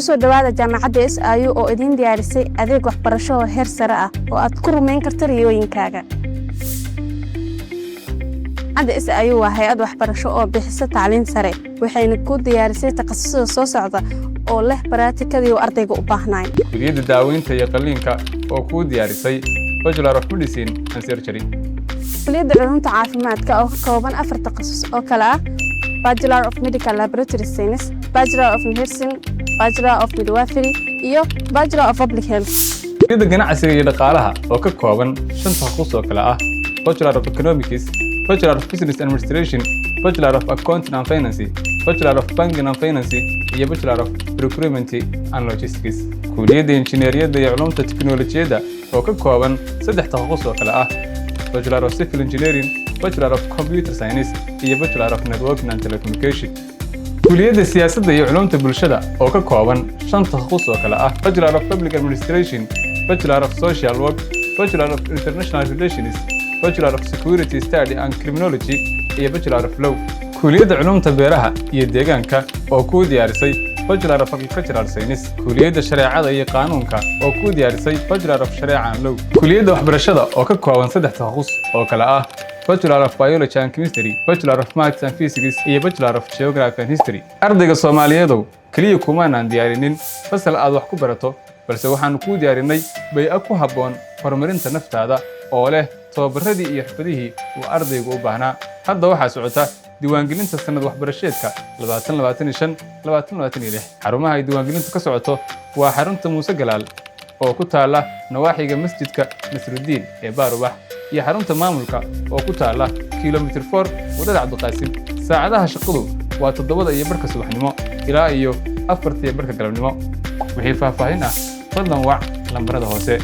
Kusoo dhawaada jaamacadda SIU oo idin diyaarisay adeeg waxbarasho heer sare ah oo aad ku rumayn karto riyooyinkaaga. Jaamacadda SIU waa hay'ad waxbarasho oo bixisa tacliin sare, waxayna ku diyaarisay takhasusyada soo socda oo leh baraatikadii ardayga u baahnaa. Kulliyadda daaweynta iyo qalliinka oo ku diyaarisay Bachelor of Medicine and Surgery. Kulliyadda culuumta caafimaadka oo ka kooban 4 takhasus oo kala ah Bachelor of Medical Laboratory Science, Bachelor of Nursing, Bachelor of Midwifery, iyo Bachelor of Public Health. Kulliyadda ganacsiga iyo dhaqaalaha oo ka kooban 5 takhasus oo kala ah Bachelor of Economics, Bachelor of Business Administration, Bachelor of Accounting and Finance, Bachelor of Banking and Finance, iyo Bachelor of Procurement and Logistics. Kulliyadda injineeriyadda iyo culuumta tiknoolajiyadda oo ka kooban 3 takhasus oo kala ah Bachelor of Civil Engineering, Bachelor of Computer Science, iyo Bachelor of Networking and Telecommunication. Kulliyadda siyaasadda iyo culuumta bulshada oo ka kooban 5 takhasus oo kala ah Bachelor of Public Administration, Bachelor of Social Work, Bachelor of International Relations, Bachelor of Security Study and Criminology, iyo Bachelor of Law. Kulliyadda culuumta beeraha iyo deegaanka oo ku diyaarisay Bachelor of Agricultural Science. Kulliyadda shareecada iyo qaanuunka oo ku diyaarisay Bachelor of Sharia and Law. Kulliyadda waxbarashada oo ka kooban 3 takhasus oo kala ah Bachelor of Biology and Chemistry, Bachelor of Maths and Physics, iyo Bachelor of Geography and History. Ardayga Soomaaliyeedu kaliya kumaanaan diyaarinin fasal aad wax ku barato, balse waxaan ku diyaarinay bay'ad ku habboon horumarinta naftaada oo leh tababaradii iyo xirfadihii uu ardaygu u baahnaa. Hadda waxaa socota diiwaangelinta sanad waxbarasheedka 2025-2026. Xarumaha ay diiwaangelintu ka socoto waa xarunta Muuse Galaal oo ku taala nawaaxiga masjidka Nasruddin ee Baarubax, iyo xarunta maamulka oo ku taala kiiloomitir 4 wadada Cabdiqaasim. Saacadaha shaqadu waa 7:00 subaxnimo ilaa 4:00 galabnimo. Wixii faahfaahin ah fadlan wac lambarada hoose.